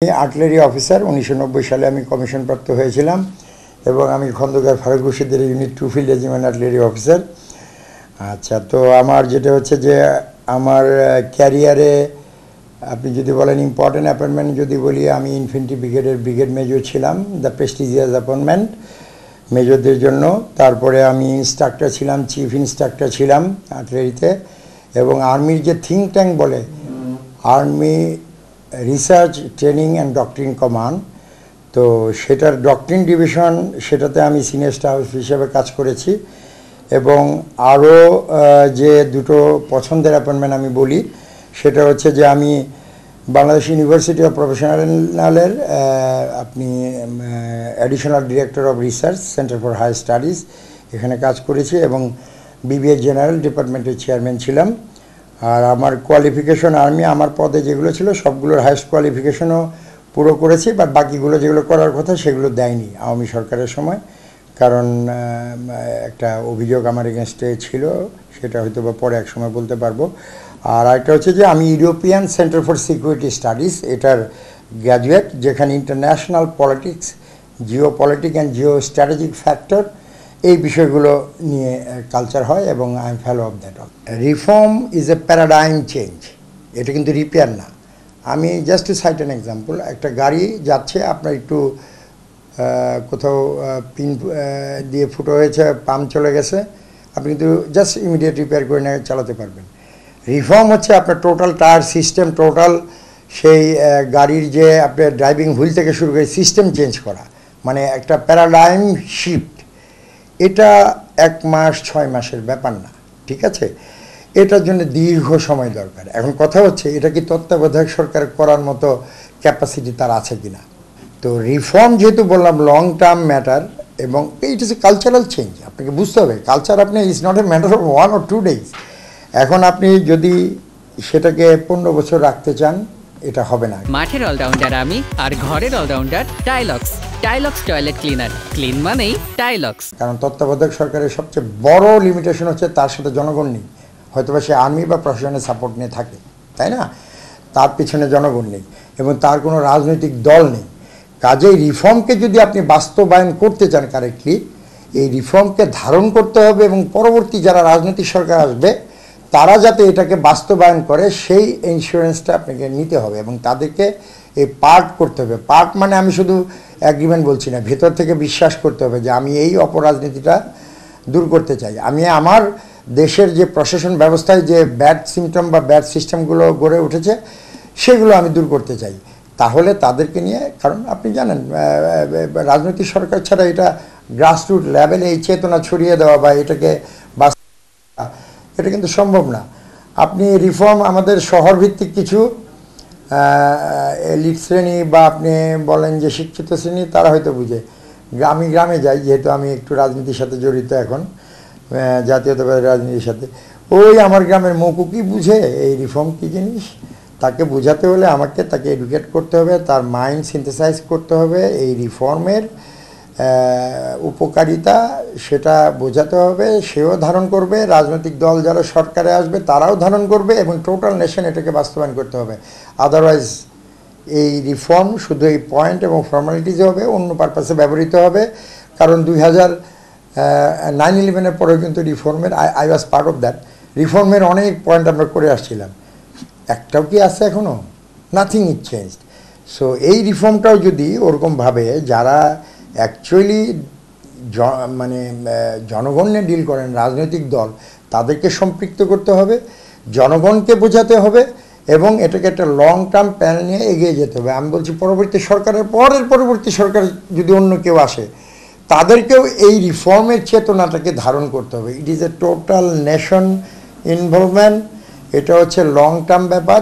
Artillery officer 1990 সালে আমি কমিশনপ্রাপ্ত হয়েছিলাম এবং আমি খন্দকার ফারুক রশিদের unit 2 field regiment artillery officer. আচ্ছা, তো আমার যেটা হচ্ছে যে আমার ক্যারিয়ারে আপনি যদি বলেন ইম্পর্টেন্ট অ্যাপয়েন্টমেন্ট যদি বলি, আমি ইনফ্যান্ট্রি ব্রিগেডের ব্রিগেড মেজর ছিলাম, দ্য প্রেস্টিজিয়াস অ্যাপয়েন্টমেন্ট মেজরদের জন্য। তারপরে আমি ইনস্ট্রাক্টর ছিলাম, চিফ ইনস্ট্রাক্টর ছিলাম আর্টিলারিতে। এবং আর্মির যে থিঙ্ক ট্যাঙ্ক বলে, army research training and doctrine command, তো সেটার ডক্ট্রিন ডিভিশন, সেটাতে আমি সিনিয়র স্টাফ হিসেবে কাজ করেছি। এবং আরও যে দুটো পছন্দের অ্যাপয়েন্টমেন্ট আমি বলি, সেটা হচ্ছে যে আমি বাংলাদেশ ইউনিভার্সিটি অফ প্রফেশনালের আপনি additional director of research centre for higher studies, এখানে কাজ করেছি এবং বিবিএ জেনারেল ডিপার্টমেন্টের চেয়ারম্যান ছিলাম। আর আমার কোয়ালিফিকেশন আর্মি আমার পদে যেগুলো ছিল সবগুলোর হাইস্ট কোয়ালিফিকেশনও পুরো করেছি, বাট বাকিগুলো যেগুলো করার কথা সেগুলো দেয়নি আওয়ামী সরকারের সময়, কারণ একটা অভিযোগ আমার এগেনস্টে ছিল, সেটা হয়তো বা পরে এক সময় বলতে পারবো। আর একটা হচ্ছে যে আমি European centre for security studies এটার গ্র্যাজুয়েট, যেখানে international politics, geo politic and geo strategic factor, এই বিষয়গুলো নিয়ে কালচার হয় এবং I am fellow of that all. Reform is a paradigm change, এটা কিন্তু রিপেয়ার না। আমি just to cite an example, একটা গাড়ি যাচ্ছে, আপনার একটু কোথাও পিন দিয়ে ফুটো হয়েছে, পাম্প চলে গেছে, আপনি কিন্তু জাস্ট ইমিডিয়েট রিপেয়ার করে নিয়ে চালাতে পারবেন। রিফর্ম হচ্ছে আপনার টোটাল টায়ার সিস্টেম, টোটাল সেই গাড়ির যে আপনার ড্রাইভিং হুইল থেকে শুরু করে সিস্টেম চেঞ্জ করা, মানে একটা প্যারাডাইম শিফট। এটা 1 মাস 6 মাসের ব্যাপার না, ঠিক আছে? এটার জন্য দীর্ঘ সময় দরকার। এখন কথা হচ্ছে এটা কি তত্ত্বাবধায়ক সরকার করার মতো ক্যাপাসিটি তার আছে কিনা। তো রিফর্ম যেহেতু বললাম লং টার্ম ম্যাটার, এবং it is a cultural change, আপনাকে বুঝতে হবে কালচার আপনি is not a matter of 1 or 2 days। এখন আপনি যদি সেটাকে 15 বছর রাখতে চান, এটা হবে না। মাঠের অলরাউন্ডার আমি, আর ঘরের allrounder Tylox. Tylox toilet cleaner, clean মানেই টাইলক্স। কারণ তত্ত্বাবধায়ক সরকারের সবচেয়ে বড় লিমিটেশন হচ্ছে তার সাথে জনগণ নেই। হয়তোবা সে আর্মি বা প্রশাসনের সাপোর্ট নিয়ে থাকে, তাই না? তার পিছনে জনগণ নেই এবং তার কোনো রাজনৈতিক দল নেই। কাজেই রিফর্মকে যদি আপনি বাস্তবায়ন করতে চান কারেক্টলি, এই রিফর্মকে ধারণ করতে হবে এবং পরবর্তী যারা রাজনৈতিক সরকার আসবে তারা যাতে এটাকে বাস্তবায়ন করে সেই ইন্স্যুরেন্সটা আপনাকে নিতে হবে এবং তাদেরকে এই পার্ট করতে হবে। পার্ট মানে আমি শুধু অ্যাগ্রিমেন্ট বলছি না, ভেতর থেকে বিশ্বাস করতে হবে যে আমি এই অপরাজনীতিটা দূর করতে চাই। আমি আমার দেশের যে প্রশাসন ব্যবস্থায় যে ব্যাড সিমটম বা ব্যাড সিস্টেমগুলো গড়ে উঠেছে সেগুলো আমি দূর করতে চাই। তাহলে তাদেরকে নিয়ে, কারণ আপনি জানেন রাজনৈতিক সরকার ছাড়া এটা গ্রাসরুট লেভেলে এই চেতনা ছড়িয়ে দেওয়া বা এটাকে এটা কিন্তু সম্ভব না। আপনি রিফর্ম আমাদের শহরভিত্তিক কিছু এলিট শ্রেণী বা আপনি বলেন যে শিক্ষিত শ্রেণী, তারা হয়তো বুঝে। আমি গ্রামে যাই, যেহেতু আমি একটু রাজনীতির সাথে জড়িত এখন, জাতীয়তাবাদী রাজনীতির সাথে। ওই আমার গ্রামের মকু কি বুঝে এই রিফর্ম কী জিনিস? তাকে বোঝাতে হলে আমাকে তাকে এডুকেট করতে হবে, তার মাইন্ড সিনথেসাইজ করতে হবে, এই রিফর্মের উপকারিতা সেটা বোঝাতে হবে, সেও ধারণ করবে, রাজনৈতিক দল যারা সরকারে আসবে তারাও ধারণ করবে এবং টোটাল নেশন এটাকে বাস্তবায়ন করতে হবে। আদারওয়াইজ এই রিফর্ম শুধু এই পয়েন্ট এবং ফর্মালিটিজ হবে, অন্য পারপাসে ব্যবহৃত হবে। কারণ 2009/11-এর পরেও কিন্তু রিফর্মের I was part of that, রিফর্মের অনেক পয়েন্ট আমরা করে আসছিলাম, একটাও কি আছে এখনও? Nothing is changed. সো এই রিফর্মটাও যদি ওরকমভাবে যারা অ্যাকচুয়ালি মানে জনগণে ডিল করেন, রাজনৈতিক দল, তাদেরকে সম্পৃক্ত করতে হবে, জনগণকে বোঝাতে হবে এবং এটাকে একটা লং টার্ম প্ল্যান নিয়ে এগিয়ে যেতে হবে। আমি বলছি পরবর্তী সরকারের পরবর্তী সরকার যদি অন্য কেউ আসে, তাদেরকেও এই রিফর্মের চেতনাটাকে ধারণ করতে হবে। It is a total nation involvement, এটা হচ্ছে লং টার্ম ব্যাপার।